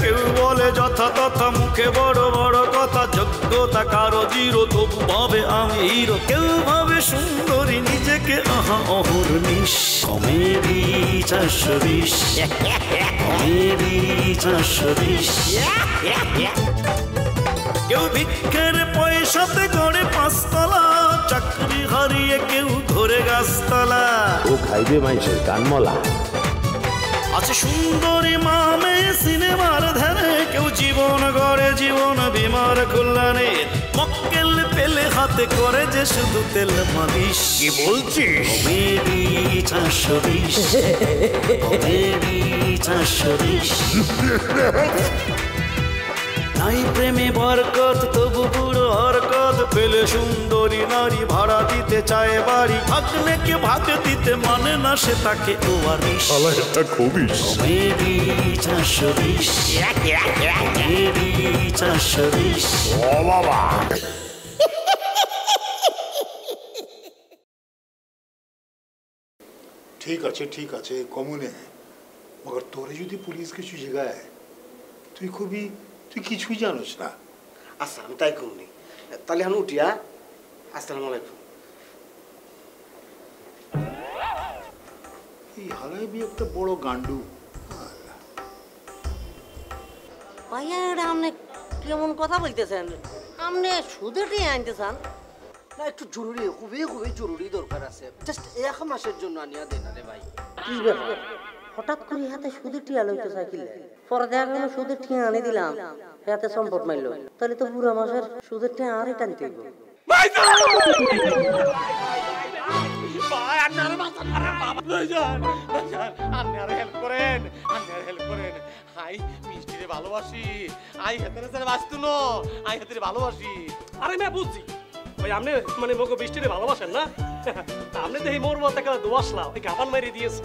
কেউ বলে যথা তথা মুখে বড় বড় কথা, যোগ্যতা কারো জিরো তবু ভাবে আমি হিরো। কেউ ভাবে সুন্দরী নিজেকে আহা অহর্নিশ। Comedy 420, comedy 420। কেউ ভিক্ষের পয়সাতে গড়ে 5 তলা, চাকরি হারিয়ে কেউ ধরে গাছতলা। ও খাইবে মানুষের কানমলা। আছে সুন্দরী মামে সিনেমার ধারে, কেউ জীবন গড়ে জীবন বিমার কল্যাণে। মক্কেল পেলে হাতে করে যে শুধু তেল মালিশ। কি বলছিস? Comedy 420, comedy 420। নাই প্রেমে বরকত তবু বুড়ো হরকত, পেলে সুন্দরী নারী ভাড়া দিতে চায় বাড়ি। ভাগ্নেকে ভাগ দিতে মানে না সে তাকে ওয়ারিশ। এটা খুবই কমেডি 420, কমেডি 420। ও বাবা। ठीक আছে কমনে, মগর তোরে যদি পুলিশ কিছু জিগায় তুই কিছুই জানোস না। আচ্ছা আমি তাই করুনি, তাহলে আমি উঠিয়া। আসসালামু আলাইকুম। এই হালাই বি একটা বড় গান্ডু। ভাইয়া এটা আপনি কেমন কথা বলতেছেন? আপনি সুদে টিয়ে আনতে চান? না একটু জরুরি, খুবই খুবই জরুরি দরকার আছে, জাস্ট 1 মাসের জন্য আনিয়া দেন রে ভাই। কি ব্যাপার হঠাৎ করে হাতে সুদের টিয়া লইতে চাইলে? পরে দেখা গেল সুদের টিয়া আনি দিলাম, হাতে সম্পদ মাইল, তাহলে তো পুরো মাসের সুদের টিয়া আরই টানতে হইব। ভালোবাসি আই হাতের বাঁচতো না, আই হাতের ভালোবাসি। আরে মেয়ে বুঝছি ভাই, আপনি মানে মোকে বৃষ্টিরে ভালোবাসেন না? আপনি তো এই মোর মতো একটা দোয়াশলা ওই গাবান মারি দিয়েছে।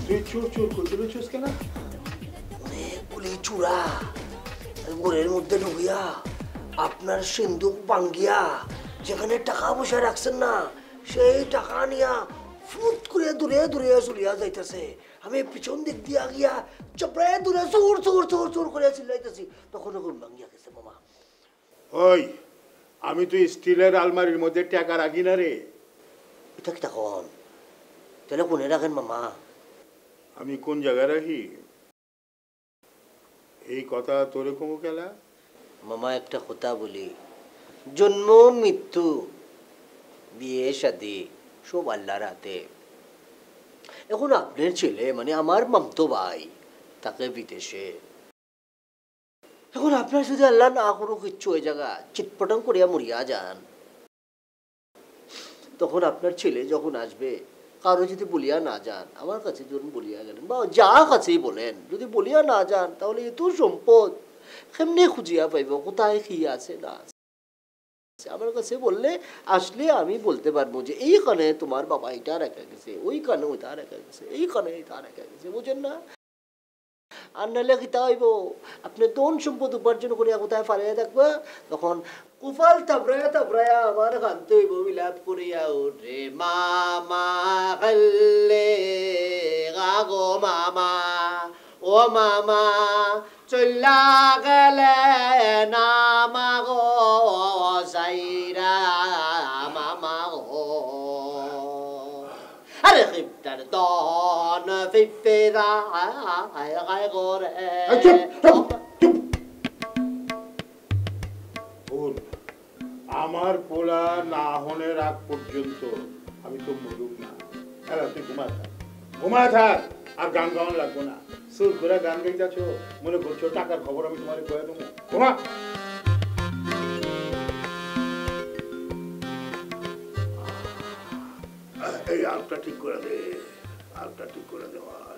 তুই চোর চোর করতে চোস কেন? অনেকগুলি চূড়া ঘরের মধ্যে ঢুকিয়া আপনার সিন্ধুক ভাঙ্গিয়া যেখানে টাকা পয়সা রাখছেন না সেই টাকা নিয়া ফুট করে দূরে দূরে চলিয়া যাইতেছে। আমি পিছন দিক দিয়া গিয়া চপড়ায় দূরে চোর চোর চোর চোর করে চিল্লাইতেছি, তখন ঘুম ভাঙ্গিয়া গেছে মামা। ওই আমি তো স্টিলের আলমারির মধ্যে টাকা রাখি না রে। এটা কি তখন তাহলে কোনে রাখেন মামা? আমি কোন জায়গায় রাখি এই কথা তোরে কমু খেলা? মামা একটা কথা বলি, জন্ম মৃত্যু বিয়ে শাদী সব আল্লাহর হাতে। এখন আপনার ছেলে মানে আমার মামতো ভাই তাকে বিদেশে, এখন আপনার যদি আল্লাহ না করুক কিচ্ছু ওই জায়গা চিটপটাং করিয়া মরিয়া যান, তখন আপনার ছেলে যখন আসবে কারো যদি বলিয়া না যান, আমার কাছে যখন বলিয়া গেলেন বা যা কাছেই বলেন, যদি বলিয়া না যান তাহলে এত সম্পদ কেমনে খুঁজিয়া পাইব, কোথায় কি আছে না আছে। আমার কাছে বললে আসলে আমি বলতে পারবো যে এইখানে তোমার বাবা এটা রেখে গেছে, ওইখানে ওইটা রেখে গেছে, এইখানে এটা রেখে গেছে, বুঝেন না? আর নাহলে কিতা হইব, আপনি ধন সম্পদ উপার্জন করিয়া কোথায় ফারিয়া থাকবা, তখন কুফাল তাবরায়া তাবরায়া আমার কানতে হইব বিলাপ করিয়া ওরে মামা গল্লে গাগো মামা ও মামা চল্লা গেলে নামা গো সাইরা মামা গো আরে খিপ্তার দন ফিফেরা আয় গোরে। আমার পোলা না হনের আগ পর্যন্ত আমি তো মরুক না। তুই ঘুমায় থাক আর গান গাওয়ান লাগবো না। সুর করে গান গাইতেছ মনে করছো টাকার খবর আমি তোমার কয়ে দেবো। ঘুমা। এই আলটা ঠিক করে দে, আলটা ঠিক করে দেওয়ার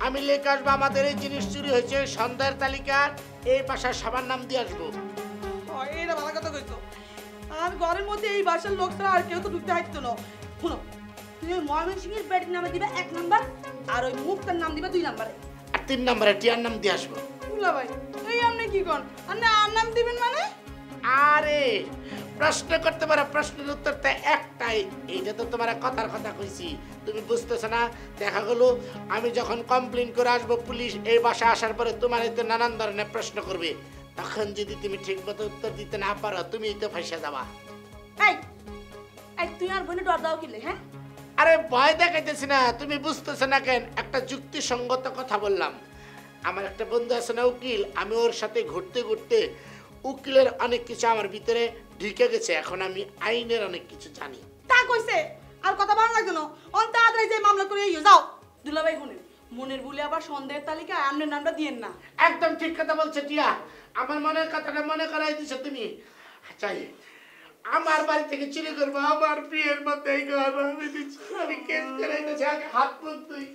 আমি লেখা আসবো আমাদের এই জিনিস চুরি হয়েছে সন্ধ্যার তালিকার এই বাসার সবার নাম দিয়ে আসবো। এটা ভালো কথা কইছো। আর ঘরের মধ্যে এই বাসার লোক ছাড়া আর কেউ তো ঢুকতে হাঁটতো না। শুনো, তুমি ময়মনসিংহের বেটির নামে দিবে 1 নাম্বার আর ওই মুক্তার নাম দিবে 2 নাম্বারে আর 3 নাম্বারে টিয়ার নাম দিয়ে আসবো। বুঝলা ভাই, এই আপনি কি কোন? আর নাম দিবেন মানে? আরে প্রশ্ন করতে পারো, প্রশ্নের উত্তর তো একটাই। এইটা তো তোমার কথার কথা কইছি, তুমি বুঝতেছো না? দেখা গেল আমি যখন কমপ্লেন করে আসবো, পুলিশ এই বাসায় আসার পরে তোমার তো নানান ধরনের প্রশ্ন করবে। তখন যদি তুমি ঠিক মতো উত্তর দিতে না পারো, তুমি তো ফাঁসে যাবা। এই তুই আর বোনে ডর দাও কিলে? হ্যাঁ, আরে ভয় দেখাইতেছি না, তুমি বুঝতেছো না কেন? একটা যুক্তিসঙ্গত কথা বললাম। আমার একটা বন্ধু আছে না উকিল, আমি ওর সাথে ঘুরতে ঘুরতে উকিলের অনেক কিছু আমার ভিতরে ঢুকে গেছে। এখন আমি আইনের অনেক কিছু জানি। তা কইছে আর কথা ভালো লাগতো না। অন তাড়াতাড়ি যে মামলা করে যাও। দুলাভাই শুনেন, মনের ভুলে আবার সন্দেহের তালিকায় আমনের নামটা দিয়েন না। একদম ঠিক কথা বলছে টিয়া, আমার মনের কথাটা মনে করাই দিছো তুমি। চাই আমার বাড়ি থেকে চুরি করবো, আমার বিয়ের মধ্যে এই ঘর আমি দিচ্ছি, আমি কেস করাইতেছি, আগে হাত মুখ তুই।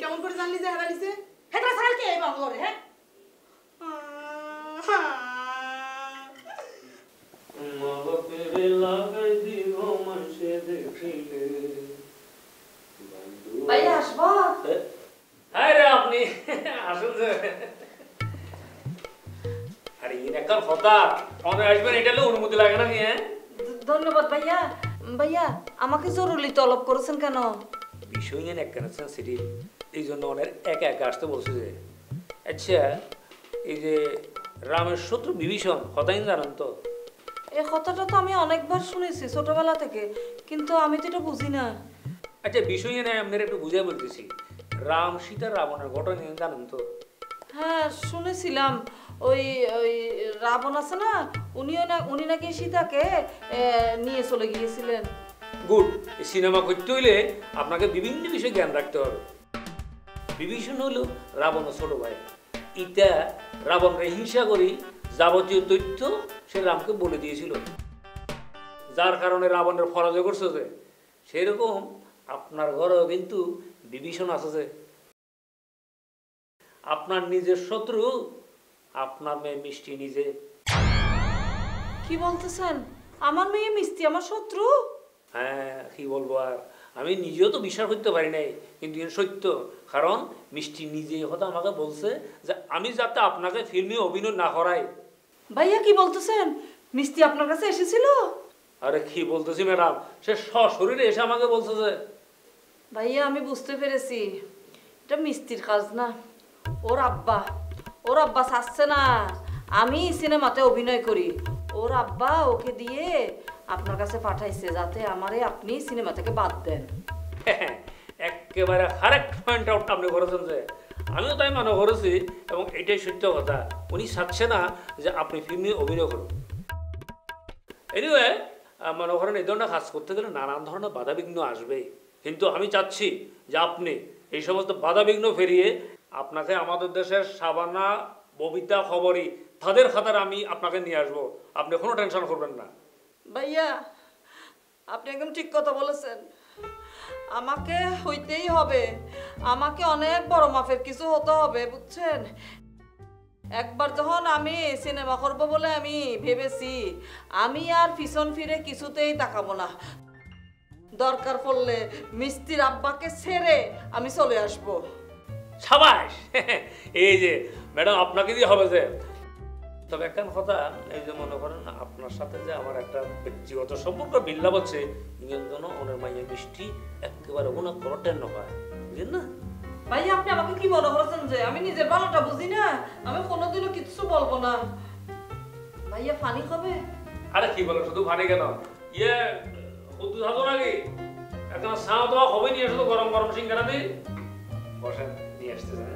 কেমন করে জানলি যে হেরা নিছে? হেটা ছাড় কে এই বাংলা করে? হ্যাঁ, ভাইয়া আসবো? হ্যাঁ রে, আপনি আসুন যে। আরে ইনাকার কথা অনেক আসবেন, এটা অনুমতি লাগে নাকি? হ্যাঁ, ধন্যবাদ ভাইয়া। ভাইয়া আমাকে জরুরি তলব করেছেন কেন? বিষয় নিয়ে এক কেন সিটি, এই জন্য অনেক একা একা আসতে বলছে যে। আচ্ছা, এই যে রামের শত্রু বিভীষণ হতাইন জানেন তো? এই কথাটা তো আমি অনেকবার শুনেছি ছোটবেলা থেকে, কিন্তু আমি তো এটা বুঝি না। আচ্ছা, বিষয় নিয়ে আপনার একটু বুঝাই বলতেছি। রাম সীতা রাবণের ঘটনা জানেন তো? হ্যাঁ শুনেছিলাম। ওই ওই রাবণ আছে না, উনি নাকি সীতাকে নিয়ে চলে গিয়েছিলেন। গুড। সিনেমা করতে হইলে আপনাকে বিভিন্ন বিষয়ে জ্ঞান রাখতে হবে। বিভীষণ হলো রাবণের ছোট ভাই। ইটা রাবণকে হিংসা করি যাবতীয় তথ্য সে রামকে বলে দিয়েছিল, যার কারণে রাবণের পরাজয় করছে। যে সেরকম আপনার ঘরেও কিন্তু বিভীষণ আছে, যে আপনার নিজের শত্রু আপনার মেয়ে মিষ্টি নিজে। কি বলতেছেন? আমার মেয়ে মিষ্টি আমার শত্রু? হ্যাঁ, কি বলবো আর, আমি নিজেও তো বিশ্বাস করতে পারি নাই, কিন্তু সত্য। কারণ মিষ্টি নিজেই কথা আমাকে বলছে যে আমি যাতে আপনাকে ফিল্মে অভিনয় না করাই। ভাইয়া কি বলতেছেন? মিষ্টি আপনার কাছে এসেছিল? আরে কি বলতেছি ম্যাডাম, সে সশরীরে এসে আমাকে বলছে যে। ভাইয়া আমি বুঝতে পেরেছি, এটা মিষ্টির কাজ না, ওর আব্বা চাচ্ছে না আমি সিনেমাতে অভিনয় করি। ওর আব্বা ওকে দিয়ে আপনার কাছে পাঠাইছে যাতে আমারে আপনি সিনেমা থেকে বাদ দেন। একেবারে কারেক্ট পয়েন্ট আউট আপনি করেছেন। যে আমিও তাই মনে করেছি, এবং এটাই সত্য কথা। উনি চাচ্ছে না যে আপনি ফিল্মে অভিনয় করুন। এনিওয়ে, মনে করেন এই ধরনের কাজ করতে গেলে নানান ধরনের বাধাবিঘ্ন আসবে, কিন্তু আমি চাচ্ছি যে আপনি এই সমস্ত বাধাবিঘ্ন ফেরিয়ে আপনাকে আমাদের দেশের সাবানা, ববিতা, খবরই তাদের খাতার আমি আপনাকে নিয়ে আসবো। আপনি কোনো টেনশন করবেন না। ভাইয়া আপনি একদম ঠিক কথা বলেছেন, আমাকে হইতেই হবে, আমাকে অনেক বড় মাপের কিছু হতে হবে, বুঝছেন? একবার যখন আমি সিনেমা করব বলে আমি ভেবেছি, আমি আর পিছন ফিরে কিছুতেই তাকাবো না। দরকার পড়লে মিষ্টির আব্বাকে ছেড়ে আমি চলে আসবো। সাবাস! এই যে ম্যাডাম, আপনাকে দিয়ে হবে যে। তবে একটা কথা, এই যে মনে করেন আপনার সাথে যে আমার একটা ব্যক্তিগত সম্পর্ক বিল্লা বলছে, ইংরেজ জন্য ওনার মাইয়া মিষ্টি একেবারে ওনা করটেন নয়, বুঝলেন না? ভাই আপনি আমাকে কি মনে করেছেন যে আমি নিজের ভালোটা বুঝি না? আমি কোনোদিনও কিছু বলবো না। ভাইয়া ফানি খাবে? আরে কি বলো, শুধু ফানি কেন, ইয়ে খুদু থাকো নাকি? এখন সাও তো হবে নিয়ে শুধু গরম গরম সিঙ্গারা দিই। বসেন, নিয়ে আসতেছে।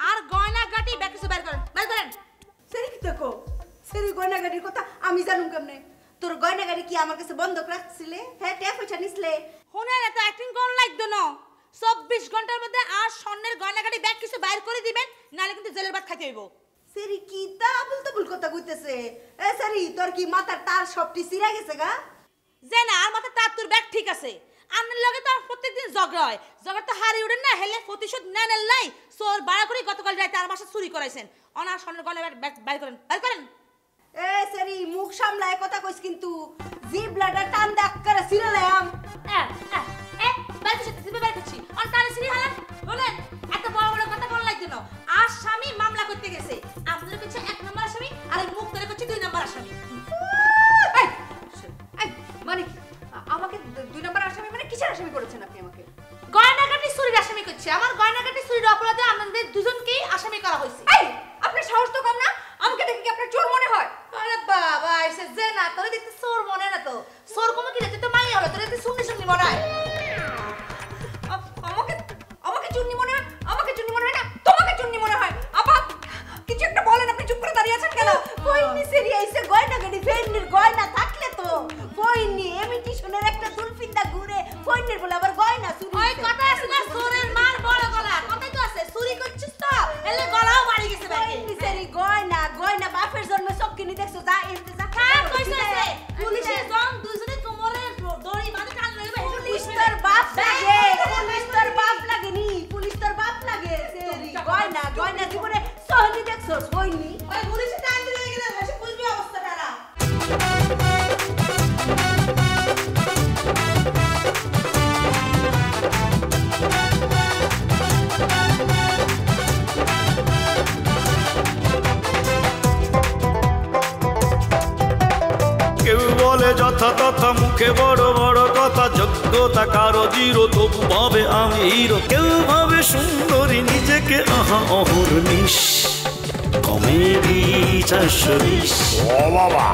আর গয়না গাটি ব্যাগ কিছু বের করেন, বের করেন। সেরি কি দেখো, সেরি গয়না গাটির কথা আমি জানুম কেমনে? তোর গয়না গাড়ি কি আমার কাছে বন্ধক রাখছিলে? হ্যাঁ, টাকা পয়সা নিছিলে? শুনে না তো অ্যাক্টিং কোন লাগতো না। 24 ঘন্টার মধ্যে আর স্বর্ণের গয়না গাড়ি ব্যাগ কিছু বাইর করে দিবেন, নালে কিন্তু জেলের ভাত খাইতে হইব। সেরি কি তা আবুল কথা কইতেছে? এ সেরি তোর কি মাথার তার সবটি ছিঁড়া গেছে গা? যে না আর মাথা তার তোর ব্যাগ ঠিক আছে। আপনার লগে তো প্রত্যেকদিন ঝগড়া হয়, ঝগড়া তো হারি উঠেন না, হেলে প্রতিশোধ নেন লাই। সোর বাড়া করে গতকাল রাতে আর বাসা চুরি করাইছেন, অনার স্বর্ণের গয়না ব্যাগ বাইর করেন, বাইর করেন। এ সেরি মুখ সামলায় কথা কইস কিন্তু জিবলাটা টান দাক করে ছিঁড়লাম। বাইর করছি তুমি বাইর করছি আর তারে ছিঁড়ি হালান। বলেন এত বড় বড় কথা কোন লাগতো না। আসামি মামলা করতে গেছে, আপনাদের কাছে 1 নম্বর আসামি আর এই মুখ ধরে করছে 2 নম্বর আসামি। মানে আমাকে 2 নম্বর আসামি মানে কিসের আসামি করেছেন আপনি আমাকে? গয়নাগাটি চুরির আসামি করছে। আমার গয়নাগাটি চুরির অপরাধে আপনাদের দুজনকেই আসামি করা হয়েছে। এই আপনার সাহস তো কম না? আমাকে দেখে কি আপনার চোর মনে হয়? আরে বাবা এসে যে না তোরে দেখতে চোর মনে না তো। চোর কমে কি তুই তো মাই হলো, তোরে দেখতে শুননি শুননি মনে হয়। আমাকে চুন্নি মনে হয়? আমাকে চুন্নি মনে হয় না, তোমাকে চুন্নি মনে হয়। আপা কিছু একটা বলেন, আপনি চুপ করে দাঁড়িয়ে আছেন কেন? কইনি সেরি আইছে গয়না গাড়ি ফেন্নির গয়না থাকলে তো কইনি এমিটেশনের একটা দুলফিন্দা ঘুরে কইনির বলে আবার গয়না চুরি। ওই কথা আছে না চোরের মার বড় গলা, কথাই তো আছে। চুরি করছিস তো এলে গলাও বাড়ি গেছে ভাই। কইনি সেরি গয়না গয়না বাপের জন্মে সব কিনে দেখছো, যা এনতে যা হ্যাঁ কইছে পুলিশের জন দুজনে কোমরে দড়ি বাঁধে টান লইবে। পুলিশ তোর বাপ লাগে, পুলিশ তোর বাপ লাগে নি, পুলিশ তোর বাপ লাগে। সেরি গয়না গয়না জীবনে সহনি দেখছো কইনি? ওই পুলিশে টান দিলে গেলে ভাষা বুঝবি অবস্থাটা না। কেউ বলে যথা তথা মুখে বড় বড় কথা, যোগ্যতা কারো জিরো তবু ভাবে আমি হিরো। কেউ ভাবে সুন্দরী নিজেকে আহা অহর্নিশ। কমেডি 420। ও বাবা